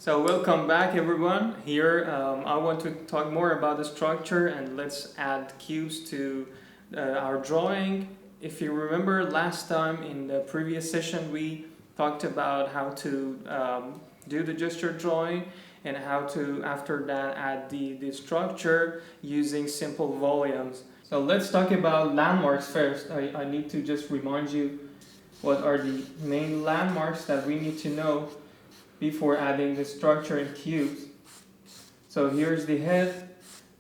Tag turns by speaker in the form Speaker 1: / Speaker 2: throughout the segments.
Speaker 1: So welcome back everyone. Here I want to talk more about the structure and let's add cubes to our drawing. If you remember last time in the previous session we talked about how to do the gesture drawing and how to after that add the structure using simple volumes. So let's talk about landmarks first. I need to just remind you what are the main landmarks that we need to know before adding the structure in cubes. So here's the head.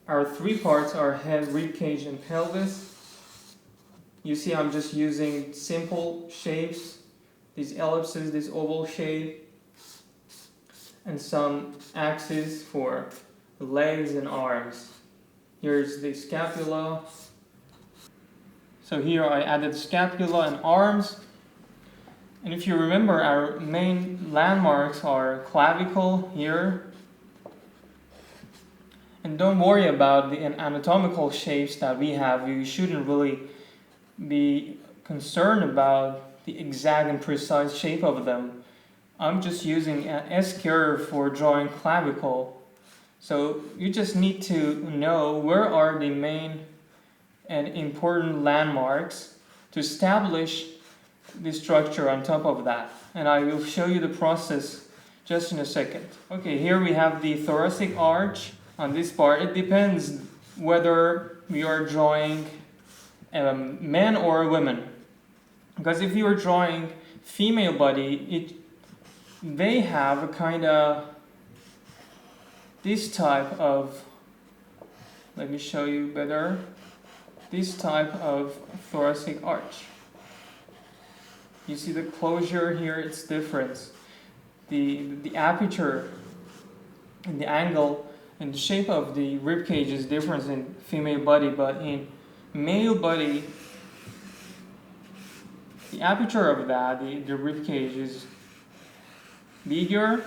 Speaker 1: Our three parts are head, ribcage, and pelvis. You see I'm just using simple shapes, these ellipses, this oval shape, and some axes for legs and arms. Here's the scapula. So here I added scapula and arms. And if you remember, our main landmarks are clavicle here. And don't worry about the anatomical shapes that we have. You shouldn't really be concerned about the exact and precise shape of them. I'm just using an S-curve for drawing clavicle. So you just need to know where are the main and important landmarks to establish the structure on top of that, and I will show you the process just in a second. Okay, here we have the thoracic arch on this part. It depends whether we are drawing a man or a woman, because if you are drawing female body, they have a kind of this type of, let me show you better, this type of thoracic arch. You see the closure here, it's different. The aperture and the angle and the shape of the rib cage is different in female body, but in male body, the aperture of that, the rib cage is bigger,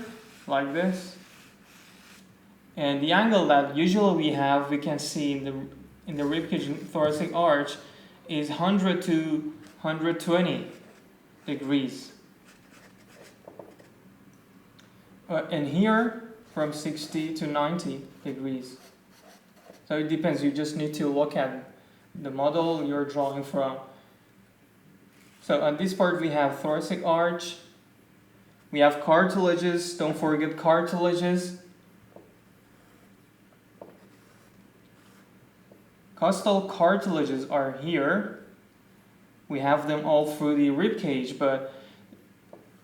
Speaker 1: like this. And the angle that usually we have, we can see in the rib cage and thoracic arch, is 100 to 120 degrees. And here from 60 to 90 degrees. So it depends, you just need to look at the model you're drawing from. So on this part we have thoracic arch, we have cartilages, don't forget cartilages. Costal cartilages are here. We have them all through the rib cage, but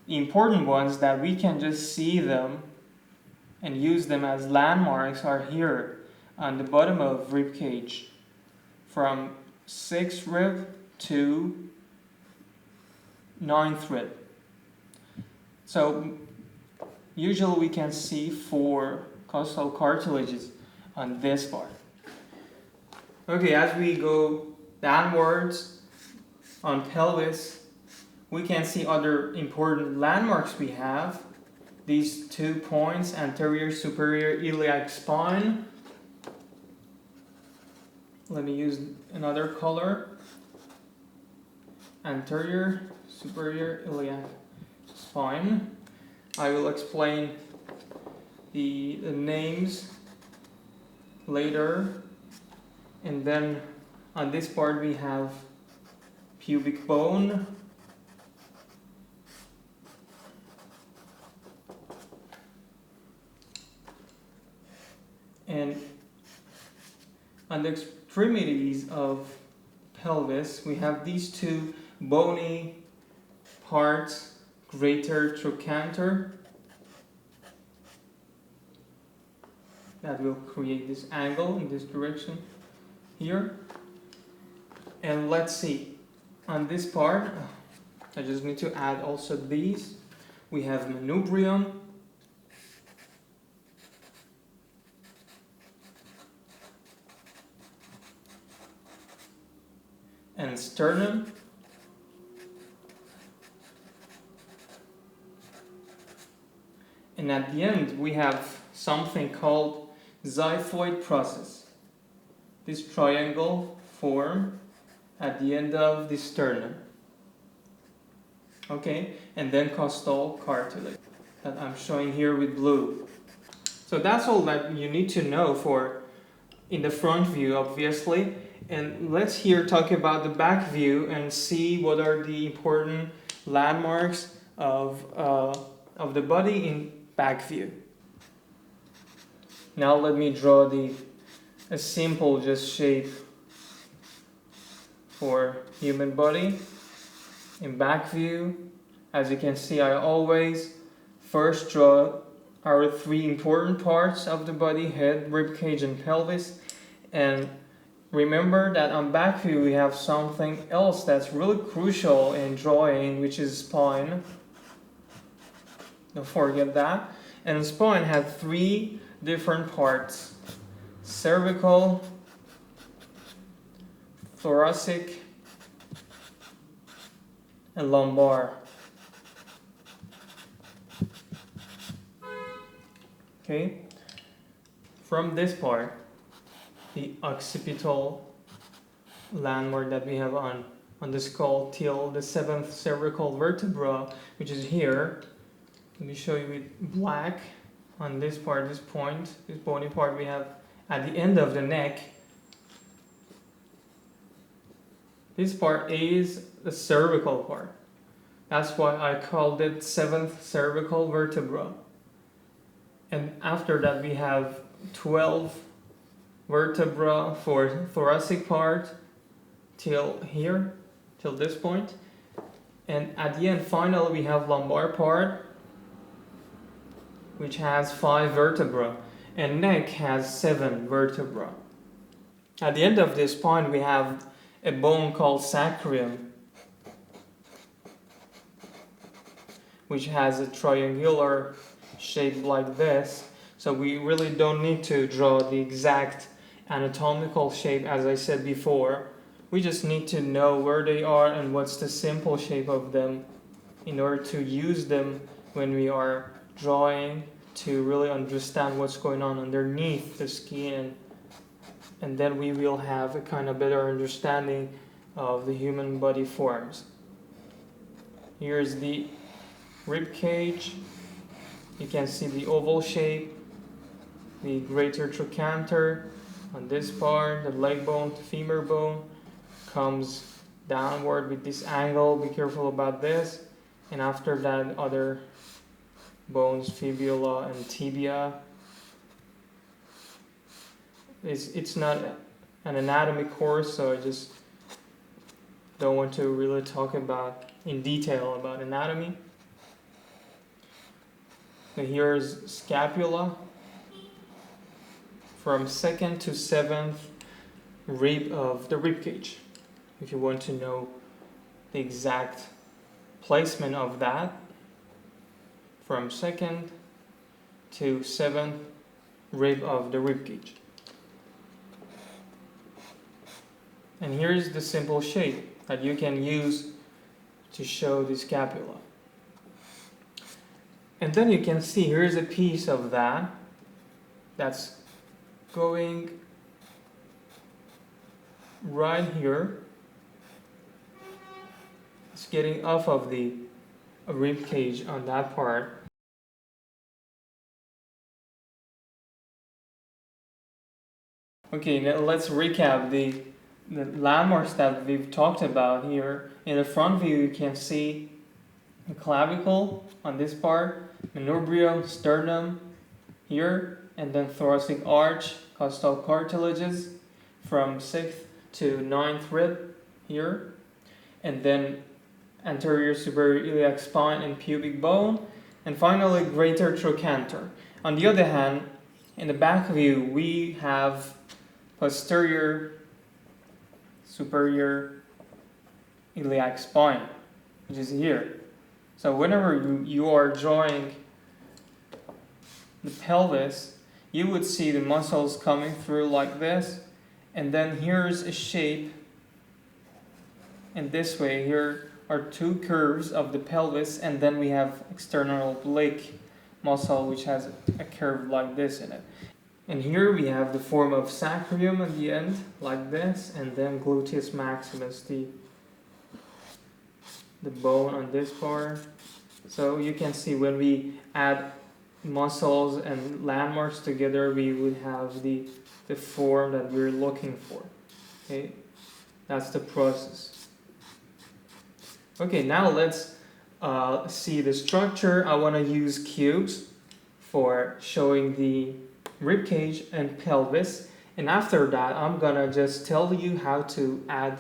Speaker 1: the important ones that we can just see them and use them as landmarks are here on the bottom of rib cage, from 6th rib to 9th rib. So usually we can see 4 costal cartilages on this part. Okay, as we go downwards on pelvis, we can see other important landmarks we have. These 2 points, anterior superior iliac spine. Let me use another color. Anterior superior iliac spine. I will explain the names later. And then on this part we have pubic bone, and on the extremities of pelvis we have these 2 bony parts, greater trochanter, that will create this angle in this direction here. And let's see, on this part, I just need to add also these. We have manubrium, and sternum, and at the end we have something called xiphoid process. This triangle form at the end of the sternum. Okay, and then costal cartilage. that I'm showing here with blue. So that's all that you need to know for in the front view, obviously. And let's here talk about the back view and see what are the important landmarks of the body in back view. Now let me draw a simple just shape for human body in back view. As you can see, I always first draw our three important parts of the body: head, ribcage, and pelvis. And remember that on back view we have something else that's really crucial in drawing, which is spine. Don't forget that. And spine has three different parts: cervical, thoracic, and lumbar. Okay, from this part, the occipital landmark that we have on the skull till the seventh cervical vertebra, which is here. Let me show you with black. On this part, this point, this bony part, we have at the end of the neck. This part is the cervical part. That's why I called it seventh cervical vertebra. And after that we have 12 vertebra for thoracic part till here, till this point. And at the end, finally, we have lumbar part, which has 5 vertebra, and neck has 7 vertebra. At the end of this spine, we have a bone called sacrum, which has a triangular shape like this. So we really don't need to draw the exact anatomical shape, as I said before. We just need to know where they are and what's the simple shape of them in order to use them when we are drawing, to really understand what's going on underneath the skin, and then we will have a kind of better understanding of the human body forms. Here's the rib cage. You can see the oval shape, the greater trochanter on this part, the leg bone, the femur bone comes downward with this angle. Be careful about this. And after that, other bones, fibula and tibia. It's not an anatomy course, so I just don't want to really talk about in detail about anatomy. So here's scapula, from 2nd to 7th rib of the rib cage. If you want to know the exact placement of that, from 2nd to 7th rib of the rib cage. And here's the simple shape that you can use to show the scapula. And then you can see here's a piece of that that's going right here. It's getting off of the rib cage on that part. Okay, now let's recap the landmarks that we've talked about here. In the front view, you can see the clavicle on this part, manubrium, sternum here, and then thoracic arch, costal cartilages from 6th to 9th rib here, and then anterior superior iliac spine and pubic bone, and finally greater trochanter. On the other hand, in the back view, we have posterior superior iliac spine, which is here. So whenever you are drawing the pelvis, you would see the muscles coming through like this, and then here's a shape in this way. Here are 2 curves of the pelvis, and then we have external oblique muscle which has a curve like this in it. And here we have the form of sacrum at the end, like this, and then gluteus maximus, the bone on this part, So you can see when we add muscles and landmarks together, we would have the form that we're looking for. Okay, that's the process. Okay, now let's see the structure. I want to use cubes for showing the ribcage and pelvis, and after that I'm gonna just tell you how to add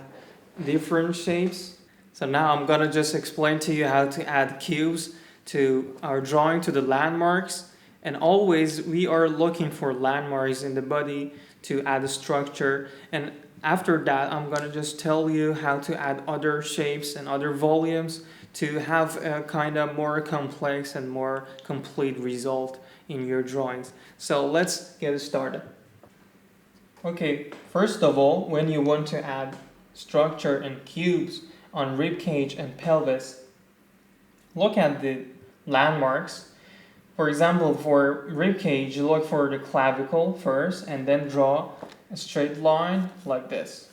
Speaker 1: different shapes. So now I'm gonna just explain to you how to add cubes to our drawing, to the landmarks, and always we are looking for landmarks in the body to add a structure, and after that I'm gonna just tell you how to add other shapes and other volumes to have a kind of more complex and more complete result in your drawings. So let's get started. Okay, first of all, when you want to add structure and cubes on ribcage and pelvis, look at the landmarks. For example, for ribcage, you look for the clavicle first and then draw a straight line like this.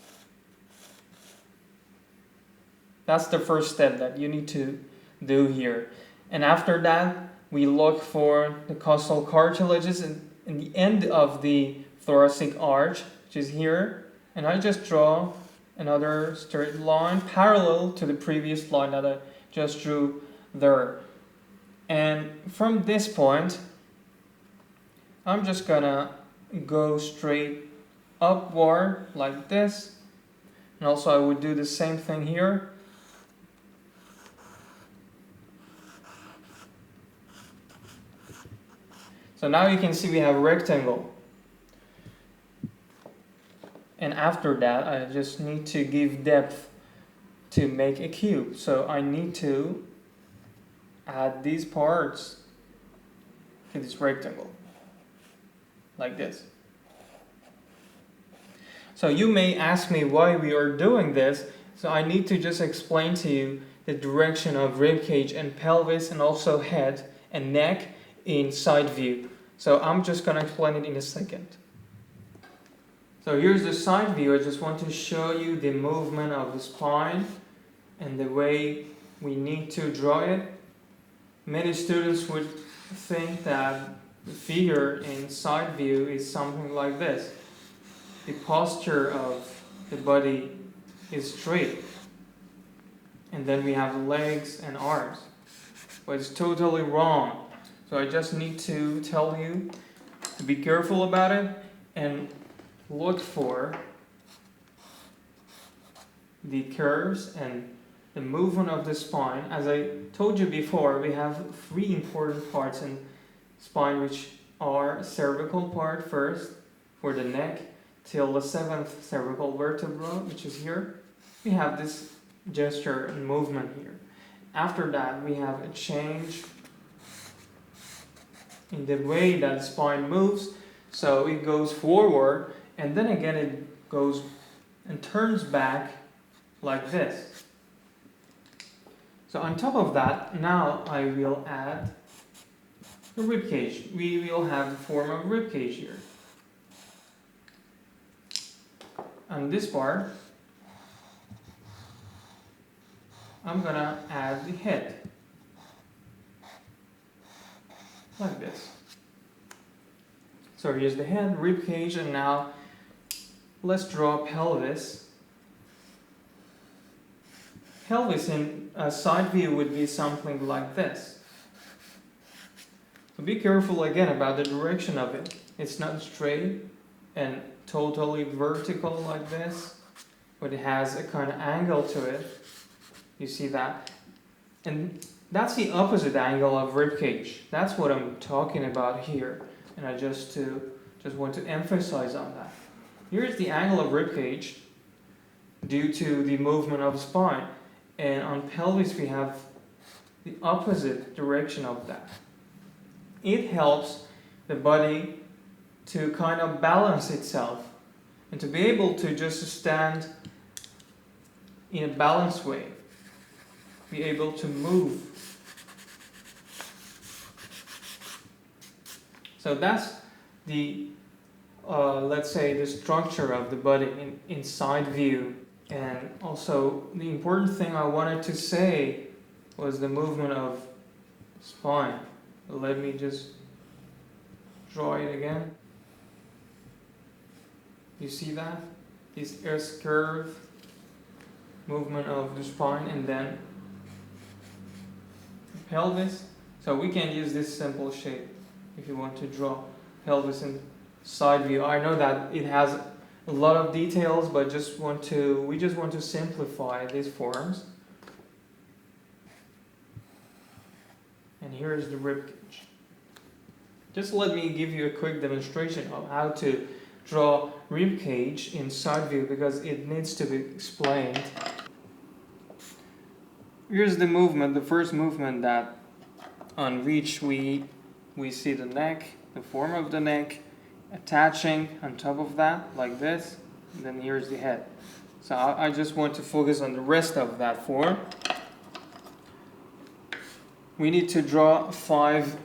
Speaker 1: That's the first step that you need to do here. And after that, we look for the costal cartilages in the end of the thoracic arch, which is here. And I just draw another straight line parallel to the previous line that I just drew there. And from this point, I'm just gonna go straight upward like this. And also I would do the same thing here. So now you can see we have a rectangle. And after that, I just need to give depth to make a cube. So I need to add these parts to this rectangle, like this. So you may ask me why we are doing this. So I need to just explain to you the direction of ribcage and pelvis, and also head and neck in side view. So I'm just going to explain it in a second. So here's the side view. I just want to show you the movement of the spine and the way we need to draw it. Many students would think that the figure in side view is something like this. The posture of the body is straight, and then we have legs and arms. But it's totally wrong. So I just need to tell you to be careful about it and look for the curves and the movement of the spine. As I told you before, we have three important parts in spine, which are cervical part first for the neck till the 7th cervical vertebra, which is here. We have this gesture and movement here. After that, we have a change in the way that the spine moves. So it goes forward, and then again it goes and turns back like this. So on top of that, now I will add the ribcage. We will have the form of ribcage here. On this part, I'm gonna add the head, like this. So here's the head, ribcage, and now let's draw pelvis. Pelvis in a side view would be something like this. So be careful again about the direction of it. It's not straight and totally vertical like this, but it has a kind of angle to it. You see that? And that's the opposite angle of ribcage. That's what I'm talking about here. And I just want to emphasize on that. Here's the angle of ribcage due to the movement of the spine. And on pelvis we have the opposite direction of that. It helps the body to kind of balance itself and to be able to just stand in a balanced way, be able to move. So that's the, let's say, the structure of the body in side view. And also the important thing I wanted to say was the movement of spine. Let me just draw it again. You see that? This S-curve movement of the spine, and then the pelvis. So we can use this simple shape if you want to draw pelvis in side view. I know that it has a lot of details, but we just want to simplify these forms. And here is the ribcage. Just let me give you a quick demonstration of how to draw ribcage in side view, because it needs to be explained. Here's the movement, the first movement that on which we see the neck, the form of the neck, attaching on top of that, like this, and then here's the head. So I just want to focus on the rest of that form. We need to draw 5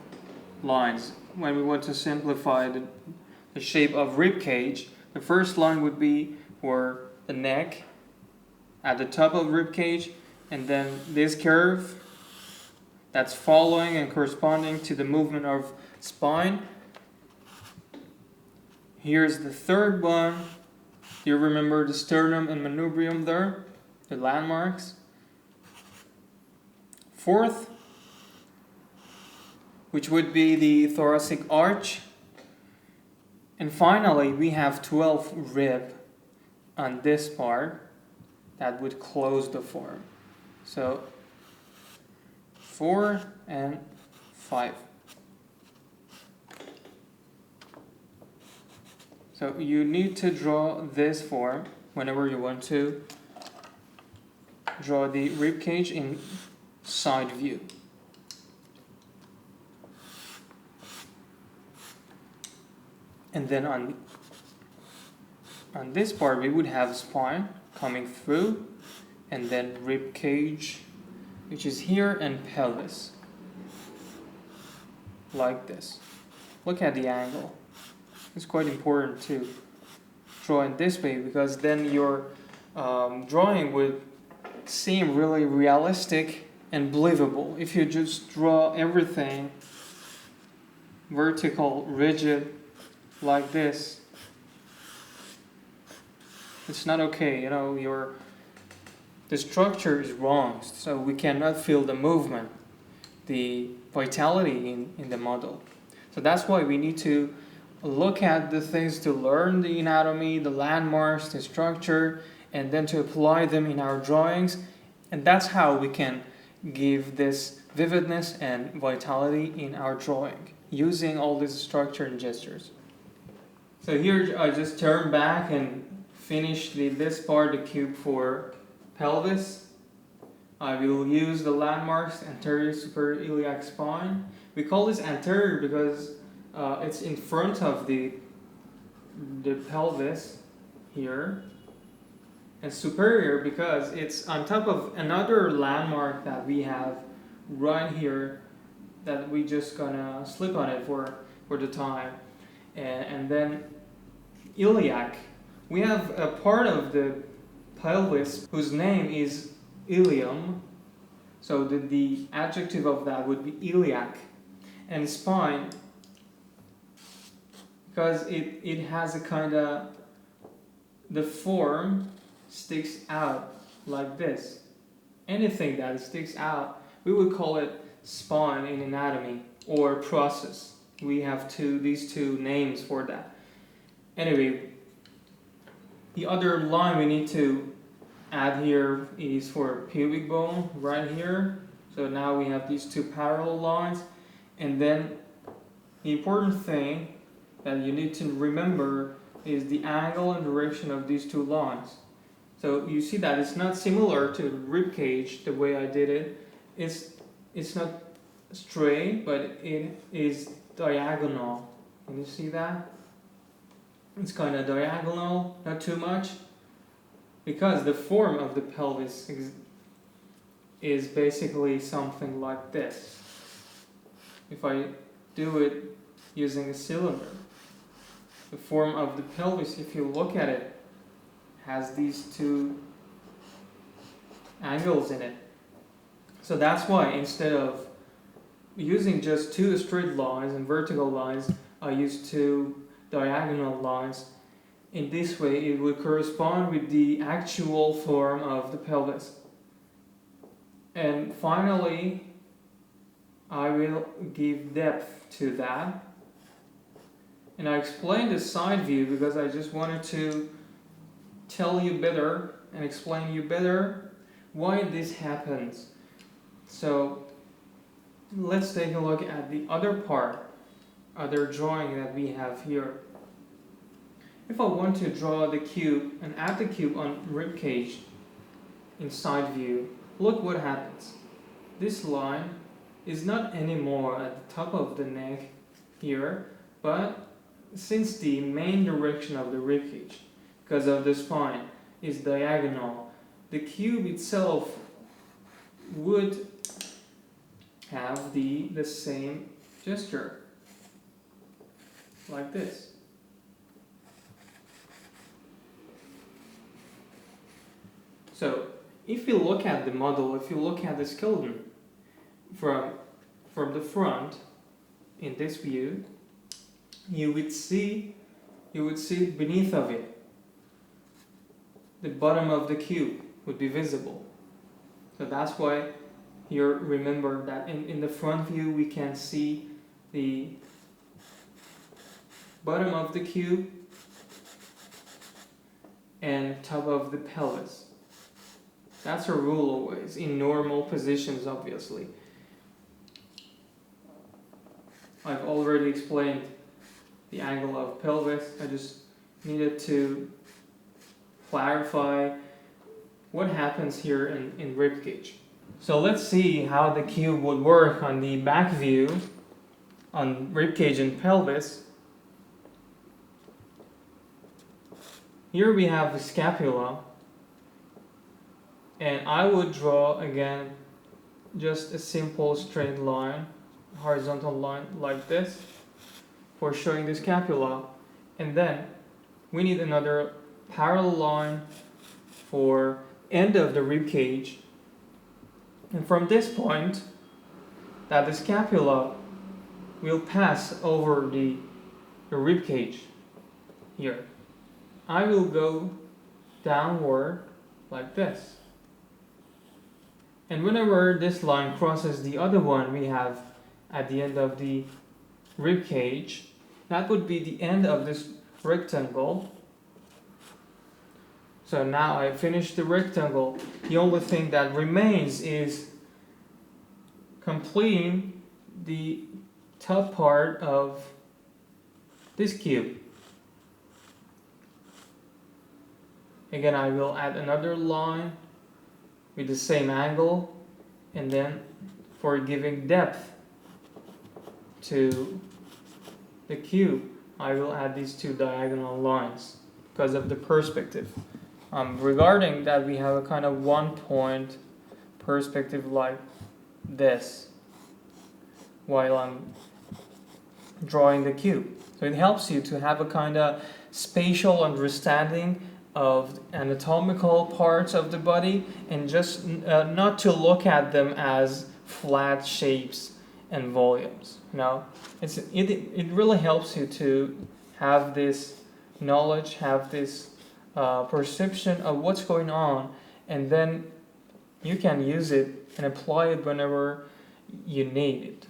Speaker 1: lines when we want to simplify the shape of rib cage. The first line would be for the neck at the top of rib cage, and then this curve that's following and corresponding to the movement of spine. Here's the third one. You remember the sternum and manubrium there, the landmarks. Fourth, which would be the thoracic arch. And finally, we have 12 rib on this part that would close the form. So 4 and 5. So you need to draw this form whenever you want to draw the rib cage in side view. And then on this part we would have spine coming through, and then rib cage, which is here, and pelvis, like this. Look at the angle. It's quite important to draw in this way, because then your drawing would seem really realistic and believable. If you just draw everything vertical, rigid, like this, it's not okay. You know, the structure is wrong, so we cannot feel the movement, the vitality in the model. So that's why we need to look at the things to learn the anatomy, the landmarks, the structure, and then to apply them in our drawings. And that's how we can give this vividness and vitality in our drawing, using all this structure and gestures. So here I just turn back and finish this part, the cube for pelvis. I will use the landmarks, anterior superior iliac spine. We call this anterior because it's in front of the pelvis here, and superior because it's on top of another landmark that we have right here that we just gonna slip on it for the time. And then iliac, we have a part of the pelvis whose name is ilium, so the adjective of that would be iliac. And spine, because it has a kind of, the form sticks out like this. Anything that sticks out, we would call it spine in anatomy or process. We have these two names for that. Anyway, the other line we need to add here is for pubic bone right here. So now we have these two parallel lines. And then the important thing that you need to remember is the angle and direction of these two lines. So you see that it's not similar to rib cage the way I did it. It's not straight, but it is diagonal. Can you see that? It's kind of diagonal, not too much, because the form of the pelvis is basically something like this. If I do it using a cylinder, the form of the pelvis, if you look at it, has these two angles in it. So that's why instead of using just two straight lines and vertical lines, I use two diagonal lines. In this way, it will correspond with the actual form of the pelvis. And finally, I will give depth to that. And I explained the side view because I just wanted to tell you better and explain you better why this happens. So let's take a look at the other part, other drawing that we have here. If I want to draw the cube and add the cube on ribcage in side view, look what happens. This line is not anymore at the top of the neck here, but since the main direction of the ribcage, because of the spine, is diagonal, the cube itself would have the same gesture, like this. So, if you look at the model, if you look at the skeleton from the front, in this view, you would see beneath of it, the bottom of the cube would be visible. So that's why here remember that in the front view we can see the bottom of the cube and top of the pelvis. That's a rule always, in normal positions obviously. I've already explained the angle of pelvis. I just needed to clarify what happens here in ribcage. So let's see how the cube would work on the back view on ribcage and pelvis. Here we have the scapula, and I would draw again just a simple straight line, horizontal line like this for showing the scapula, and then we need another parallel line for end of the rib cage, and from this point that the scapula will pass over the rib cage here, I will go downward like this, and whenever this line crosses the other one we have at the end of the rib cage, that would be the end of this rectangle. So now I finished the rectangle. The only thing that remains is completing the top part of this cube. Again, I will add another line with the same angle, and then for giving depth to the cube, I will add these two diagonal lines because of the perspective. Regarding that, we have a kind of one point perspective like this while I'm drawing the cube. So it helps you to have a kind of spatial understanding of anatomical parts of the body, and just not to look at them as flat shapes and volumes. No, it really helps you to have this knowledge, have this perception of what's going on, and then you can use it and apply it whenever you need it.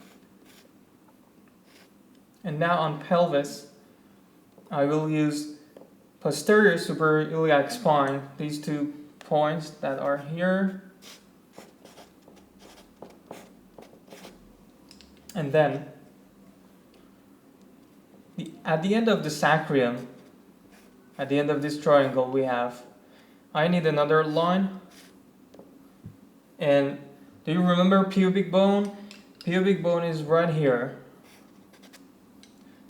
Speaker 1: And now on pelvis, I will use posterior superiliac spine, these 2 points that are here, and then at the end of the sacrum, at the end of this triangle I need another line. And do you remember pubic bone? Pubic bone is right here.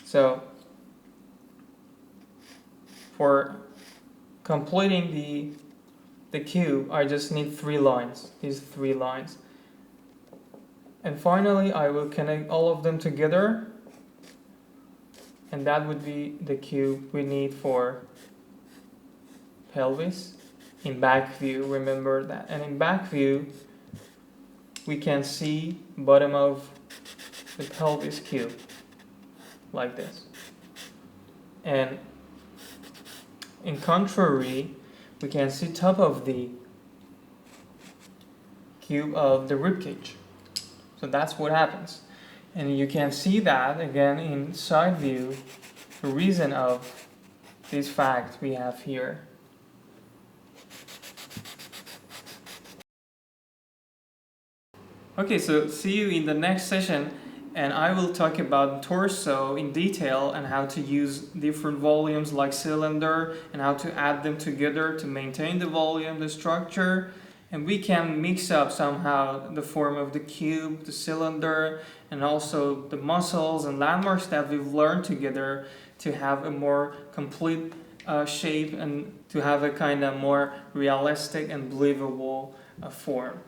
Speaker 1: So for completing the cube, I just need 3 lines, these 3 lines. And finally, I will connect all of them together, and that would be the cube we need for pelvis in back view. Remember that. And in back view, we can see bottom of the pelvis cube, like this. And in contrary, we can see top of the cube of the ribcage. So that's what happens. And you can see that again in side view, the reason of this fact we have here. Okay, so see you in the next session, and I will talk about torso in detail and how to use different volumes like cylinder and how to add them together to maintain the volume, the structure, and we can mix up somehow the form of the cube, the cylinder, and also the muscles and landmarks that we've learned together to have a more complete shape and to have a kind of more realistic and believable form.